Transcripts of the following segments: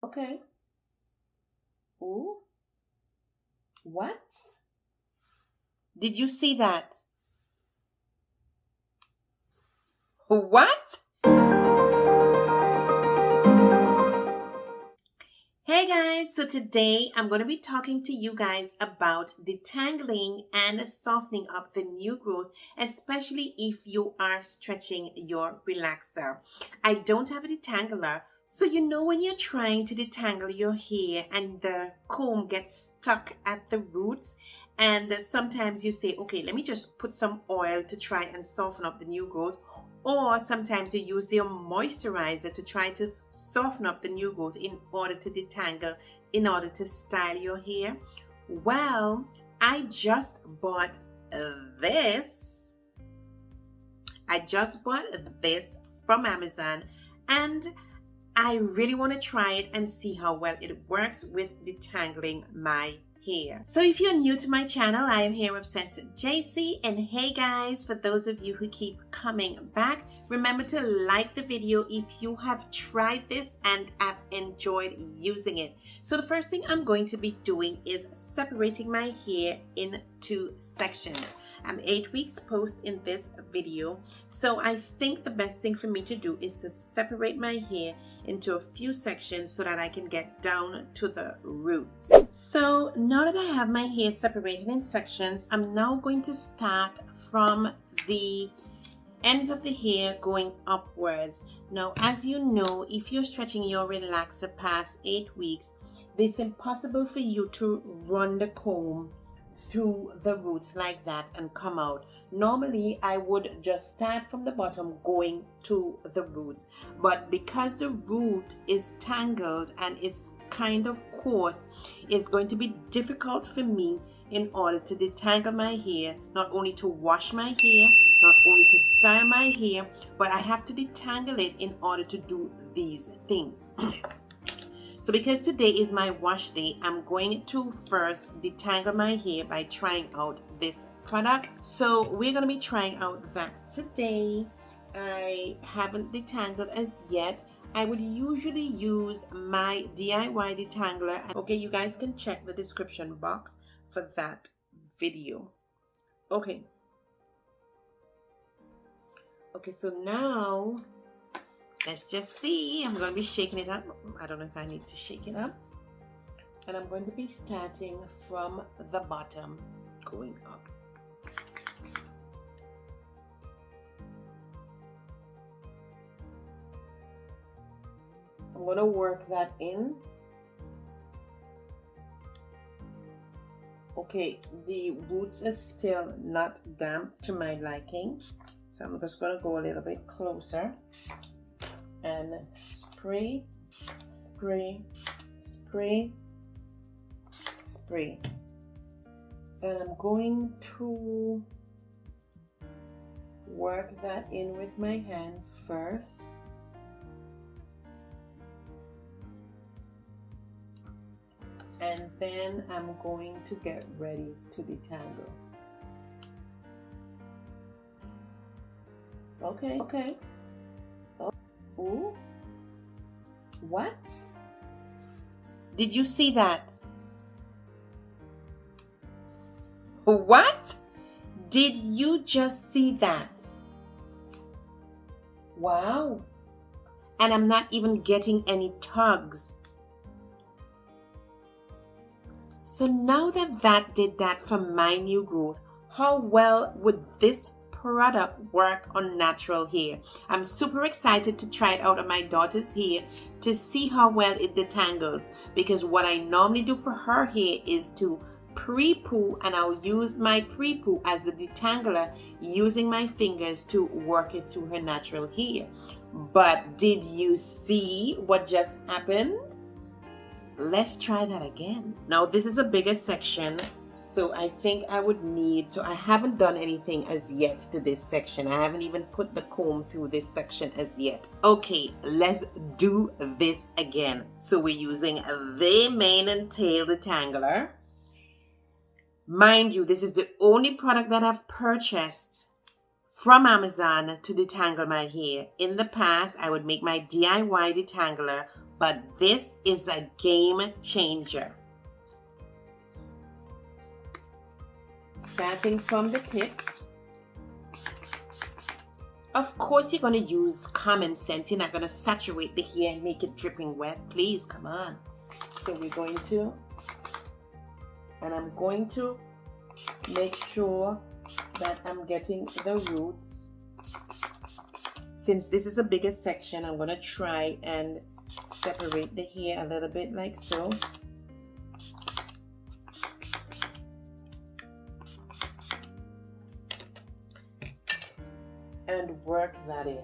Okay. Ooh. What? Did you see that? What? Hey guys, so today I'm going to be talking to you guys about detangling and softening up the new growth, especially if you are stretching your relaxer. I don't have a detangler, so you know when you're trying to detangle your hair and the comb gets stuck at the roots, and sometimes you say, okay, let me just put some oil to try and soften up the new growth. Or sometimes you use their moisturizer to try to soften up the new growth in order to detangle, in order to style your hair. Well, I just bought this. I just bought this from Amazon, and I really want to try it and see how well it works with detangling my hair. So if you're new to my channel, I am Hair Obsess JC, and hey guys, for those of you who keep coming back, remember to like the video if you have tried this and have enjoyed using it. So the first thing I'm going to be doing is separating my hair into sections. I'm 8 weeks post in this video, so I think the best thing for me to do is to separate my hair into a few sections so that I can get down to the roots. So now that I have my hair separated in sections, I'm now going to start from the ends of the hair going upwards. Now, as you know, if you're stretching your relaxer past 8 weeks, it's impossible for you to run the comb through the roots like that and come out. Normally I would just start from the bottom going to the roots, but because the root is tangled and it's kind of coarse, it's going to be difficult for me in order to detangle my hair, not only to wash my hair, not only to style my hair, but I have to detangle it in order to do these things. So because today is my wash day, I'm going to first detangle my hair by trying out this product. So we're going to be trying out that today. I haven't detangled as yet. I would usually use my DIY detangler. Okay, you guys can check the description box for that video. Okay, so now let's just see. I'm going to be shaking it up. I don't know if I need to shake it up. And I'm going to be starting from the bottom, going up. I'm going to work that in. Okay, the roots are still not damp to my liking. So I'm just going to go a little bit closer and spray, spray, spray, spray. And I'm going to work that in with my hands first. And then I'm going to get ready to detangle. Okay. Ooh. What? Did you see that? What? Did you just see that? Wow. And I'm not even getting any tugs. So now that that did that for my new growth, how well would this product work on natural hair? I'm super excited to try it out on my daughter's hair to see how well it detangles, because what I normally do for her hair is to pre-poo, and I'll use my pre-poo as the detangler using my fingers to work it through her natural hair. But did you see what just happened? Let's try that again. Now this is a bigger section, so I think I would need, so I haven't done anything as yet to this section. I haven't even put the comb through this section as yet. Okay, let's do this again. So we're using the mane and tail detangler. Mind you, this is the only product that I've purchased from Amazon to detangle my hair. In the past, I would make my DIY detangler but this is a game changer. Starting from the tips. Of course, you're going to use common sense. You're not going to saturate the hair and make it dripping wet. Please, come on. So we're going to, and I'm going to make sure that I'm getting the roots. Since this is a bigger section, I'm going to try and separate the hair a little bit like so. And work that in.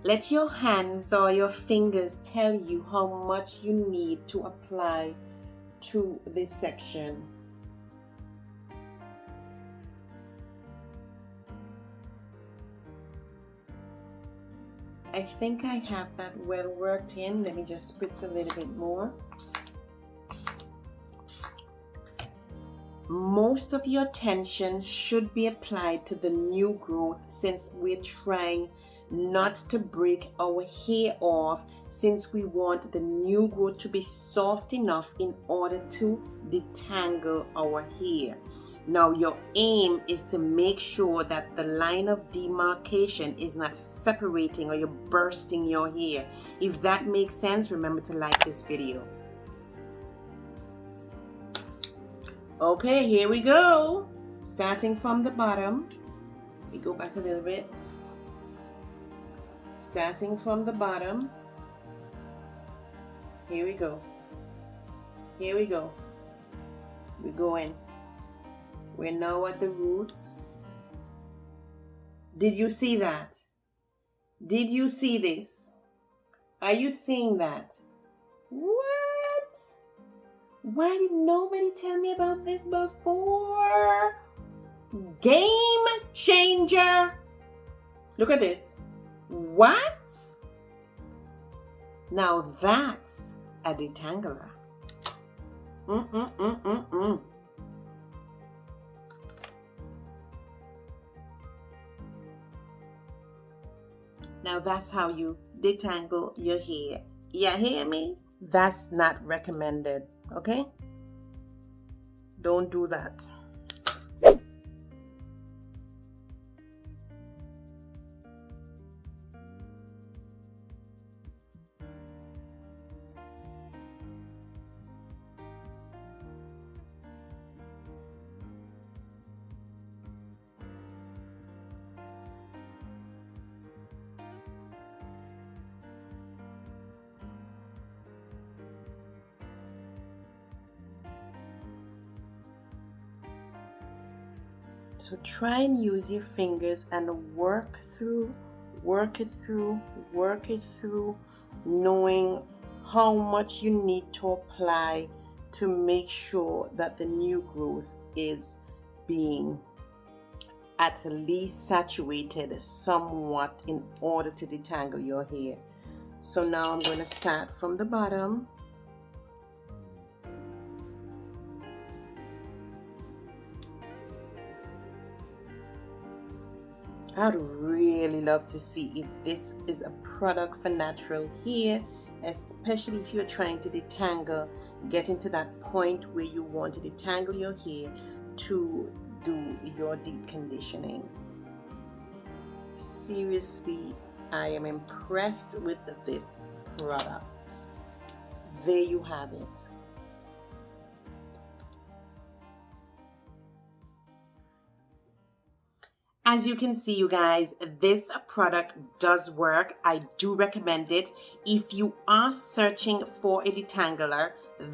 Let your hands or your fingers tell you how much you need to apply to this section. I think I have that well worked in. Let me just spritz a little bit more. Most of your attention should be applied to the new growth, since we're trying not to break our hair off, since we want the new growth to be soft enough in order to detangle our hair. Now your aim is to make sure that the line of demarcation is not separating or you're bursting your hair. If that makes sense, remember to like this video. Okay, here we go. Starting from the bottom. We go back a little bit. Starting from the bottom. Here we go. Here we go. We're going. We're now at the roots. Did you see that? Did you see this? Are you seeing that? What? Why did nobody tell me about this before? Game changer. Look at this. What? Now that's a detangler. Now that's how you detangle your hair. You hear me? That's not recommended, okay? Don't do that. So try and use your fingers and work it through, knowing how much you need to apply to make sure that the new growth is being at least saturated somewhat in order to detangle your hair. So now I'm going to start from the bottom. I'd really love to see if this is a product for natural hair, especially if you're trying to detangle, getting to that point where you want to detangle your hair to do your deep conditioning. Seriously, I am impressed with this product. There you have it. As you can see, you guys, this product does work. I do recommend it. If you are searching for a detangler,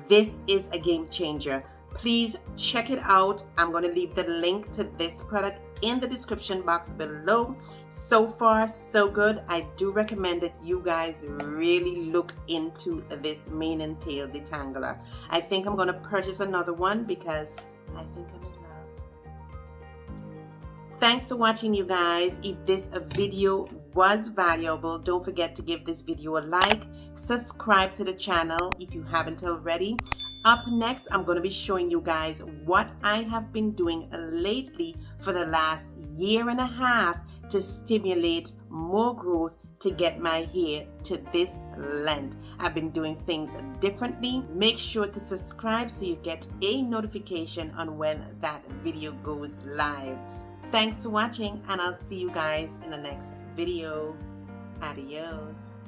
this is a game changer. Please check it out. I'm going to leave the link to this product in the description box below. So far, so good. I do recommend that you guys really look into this mane and tail detangler. I think I'm going to purchase another one because I think I'm in love. Thanks for watching, you guys. If this video was valuable, don't forget to give this video a like, subscribe to the channel if you haven't already, Up next, I'm going to be showing you guys what I have been doing lately for the last year and a half to stimulate more growth to get my hair to this length. I've been doing things differently. Make sure to subscribe so you get a notification on when that video goes live. Thanks for watching, and I'll see you guys in the next video. Adios.